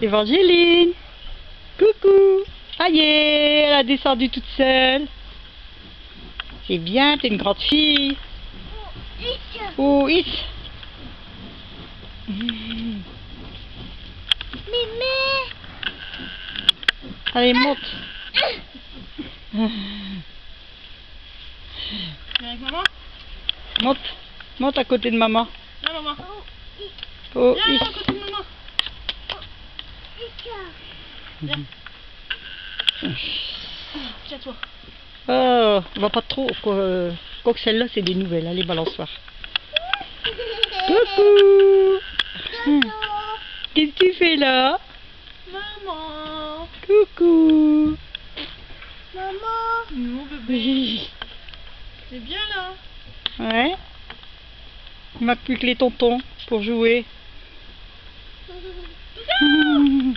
Évangéline. Coucou. Aïe, elle a descendu toute seule. C'est bien, t'es une grande fille. Oh, is. Allez, monte. Viens avec maman. Monte. Monte à côté de maman. Viens maman. Oh, Viens is. à côté de maman. Viens. Tiens-toi. Oh, va pas trop. Quoi que celle-là, c'est des nouvelles. Allez, balançoire. Coucou. Qu'est-ce que tu fais là? Maman. Coucou. Maman. Mon bébé. Oui. C'est bien là. Ouais. Il manque plus que les tontons pour jouer. Non.